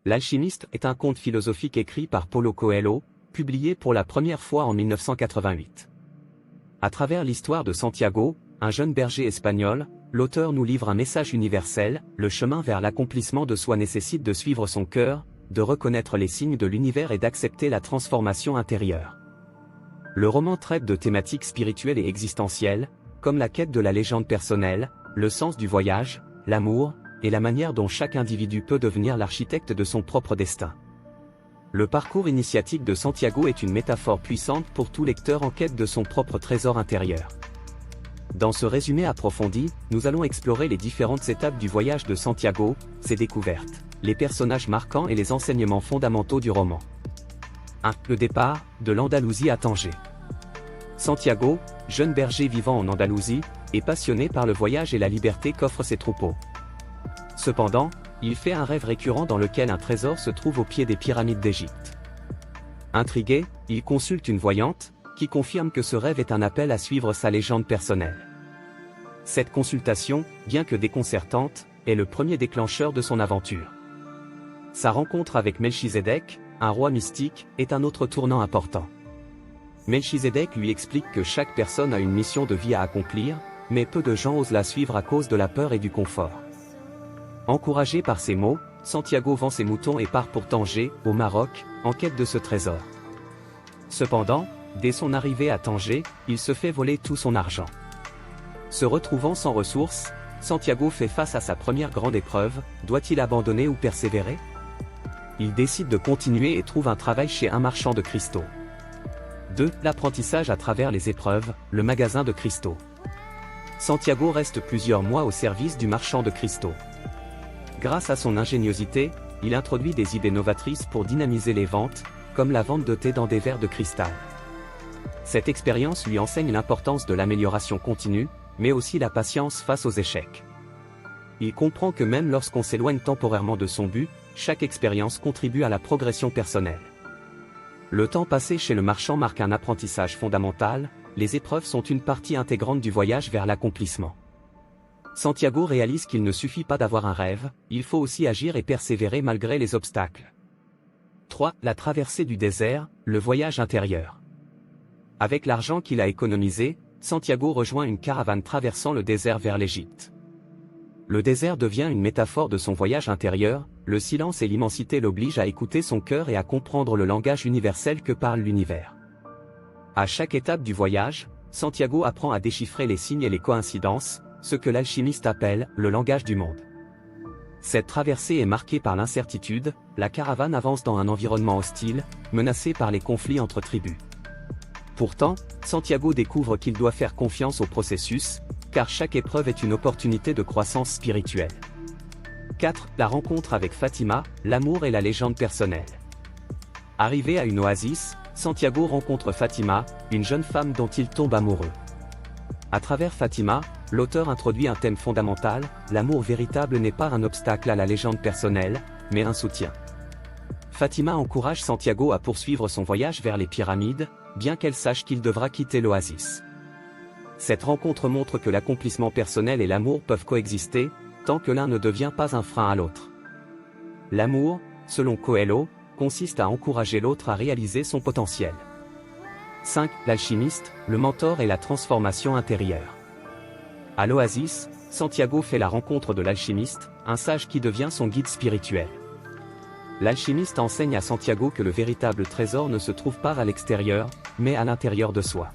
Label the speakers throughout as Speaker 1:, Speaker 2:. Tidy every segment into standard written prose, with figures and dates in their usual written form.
Speaker 1: L'Alchimiste est un conte philosophique écrit par Paulo Coelho, publié pour la première fois en 1988. À travers l'histoire de Santiago, un jeune berger espagnol, l'auteur nous livre un message universel: le chemin vers l'accomplissement de soi nécessite de suivre son cœur, de reconnaître les signes de l'univers et d'accepter la transformation intérieure. Le roman traite de thématiques spirituelles et existentielles, comme la quête de la légende personnelle, le sens du voyage, l'amour, et la manière dont chaque individu peut devenir l'architecte de son propre destin. Le parcours initiatique de Santiago est une métaphore puissante pour tout lecteur en quête de son propre trésor intérieur. Dans ce résumé approfondi, nous allons explorer les différentes étapes du voyage de Santiago, ses découvertes, les personnages marquants et les enseignements fondamentaux du roman. 1. Le départ, de l'Andalousie à Tanger. Santiago, jeune berger vivant en Andalousie, est passionné par le voyage et la liberté qu'offrent ses troupeaux. Cependant, il fait un rêve récurrent dans lequel un trésor se trouve au pied des pyramides d'Égypte. Intrigué, il consulte une voyante, qui confirme que ce rêve est un appel à suivre sa légende personnelle. Cette consultation, bien que déconcertante, est le premier déclencheur de son aventure. Sa rencontre avec Melchizedek, un roi mystique, est un autre tournant important. Melchizedek lui explique que chaque personne a une mission de vie à accomplir, mais peu de gens osent la suivre à cause de la peur et du confort. Encouragé par ces mots, Santiago vend ses moutons et part pour Tanger, au Maroc, en quête de ce trésor. Cependant, dès son arrivée à Tanger, il se fait voler tout son argent. Se retrouvant sans ressources, Santiago fait face à sa première grande épreuve: doit-il abandonner ou persévérer? Il décide de continuer et trouve un travail chez un marchand de cristaux. 2. L'apprentissage à travers les épreuves, le magasin de cristaux. Santiago reste plusieurs mois au service du marchand de cristaux. Grâce à son ingéniosité, il introduit des idées novatrices pour dynamiser les ventes, comme la vente de thé dans des verres de cristal. Cette expérience lui enseigne l'importance de l'amélioration continue, mais aussi la patience face aux échecs. Il comprend que même lorsqu'on s'éloigne temporairement de son but, chaque expérience contribue à la progression personnelle. Le temps passé chez le marchand marque un apprentissage fondamental: les épreuves sont une partie intégrante du voyage vers l'accomplissement. Santiago réalise qu'il ne suffit pas d'avoir un rêve, il faut aussi agir et persévérer malgré les obstacles. 3. La traversée du désert, le voyage intérieur. Avec l'argent qu'il a économisé, Santiago rejoint une caravane traversant le désert vers l'Égypte. Le désert devient une métaphore de son voyage intérieur: le silence et l'immensité l'obligent à écouter son cœur et à comprendre le langage universel que parle l'univers. À chaque étape du voyage, Santiago apprend à déchiffrer les signes et les coïncidences, ce que l'alchimiste appelle le langage du monde. Cette traversée est marquée par l'incertitude: la caravane avance dans un environnement hostile, menacé par les conflits entre tribus. Pourtant, Santiago découvre qu'il doit faire confiance au processus, car chaque épreuve est une opportunité de croissance spirituelle. 4. La rencontre avec Fatima, l'amour et la légende personnelle. Arrivé à une oasis, Santiago rencontre Fatima, une jeune femme dont il tombe amoureux. À travers Fatima, l'auteur introduit un thème fondamental: l'amour véritable n'est pas un obstacle à la légende personnelle, mais un soutien. Fatima encourage Santiago à poursuivre son voyage vers les pyramides, bien qu'elle sache qu'il devra quitter l'oasis. Cette rencontre montre que l'accomplissement personnel et l'amour peuvent coexister, tant que l'un ne devient pas un frein à l'autre. L'amour, selon Coelho, consiste à encourager l'autre à réaliser son potentiel. 5. L'alchimiste, le mentor et la transformation intérieure. À l'oasis, Santiago fait la rencontre de l'alchimiste, un sage qui devient son guide spirituel. L'alchimiste enseigne à Santiago que le véritable trésor ne se trouve pas à l'extérieur, mais à l'intérieur de soi.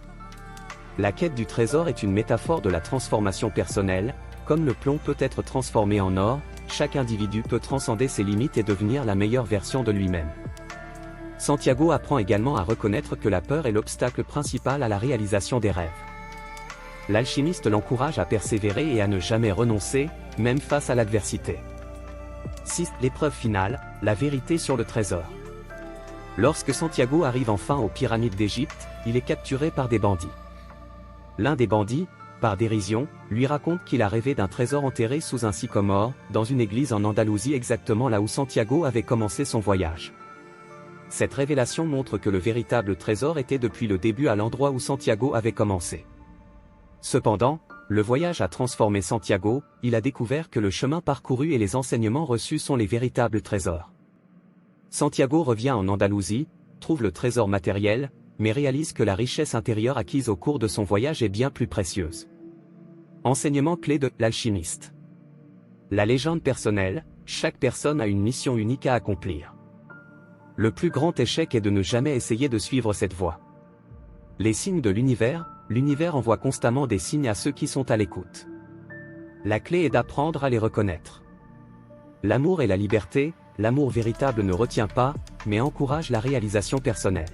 Speaker 1: La quête du trésor est une métaphore de la transformation personnelle: comme le plomb peut être transformé en or, chaque individu peut transcender ses limites et devenir la meilleure version de lui-même. Santiago apprend également à reconnaître que la peur est l'obstacle principal à la réalisation des rêves. L'alchimiste l'encourage à persévérer et à ne jamais renoncer, même face à l'adversité. 6. L'épreuve finale, la vérité sur le trésor. Lorsque Santiago arrive enfin aux pyramides d'Égypte, il est capturé par des bandits. L'un des bandits, par dérision, lui raconte qu'il a rêvé d'un trésor enterré sous un sycomore, dans une église en Andalousie, exactement là où Santiago avait commencé son voyage. Cette révélation montre que le véritable trésor était depuis le début à l'endroit où Santiago avait commencé. Cependant, le voyage a transformé Santiago, il a découvert que le chemin parcouru et les enseignements reçus sont les véritables trésors. Santiago revient en Andalousie, trouve le trésor matériel, mais réalise que la richesse intérieure acquise au cours de son voyage est bien plus précieuse. Enseignement clé de l'alchimiste. La légende personnelle, chaque personne a une mission unique à accomplir. Le plus grand échec est de ne jamais essayer de suivre cette voie. Les signes de l'univers envoie constamment des signes à ceux qui sont à l'écoute. La clé est d'apprendre à les reconnaître. L'amour et la liberté, l'amour véritable ne retient pas, mais encourage la réalisation personnelle.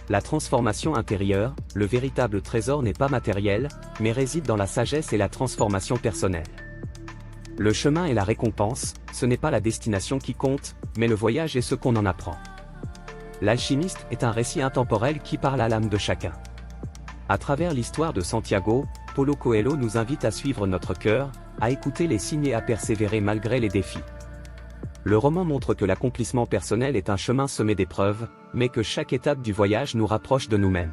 Speaker 1: La transformation intérieure, le véritable trésor n'est pas matériel, mais réside dans la sagesse et la transformation personnelle. Le chemin et la récompense, ce n'est pas la destination qui compte, mais le voyage et ce qu'on en apprend. L'alchimiste est un récit intemporel qui parle à l'âme de chacun. À travers l'histoire de Santiago, Paulo Coelho nous invite à suivre notre cœur, à écouter les signes et à persévérer malgré les défis. Le roman montre que l'accomplissement personnel est un chemin semé d'épreuves, mais que chaque étape du voyage nous rapproche de nous-mêmes.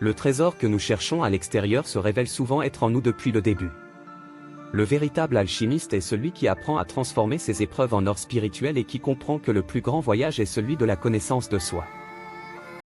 Speaker 1: Le trésor que nous cherchons à l'extérieur se révèle souvent être en nous depuis le début. Le véritable alchimiste est celui qui apprend à transformer ses épreuves en or spirituel et qui comprend que le plus grand voyage est celui de la connaissance de soi.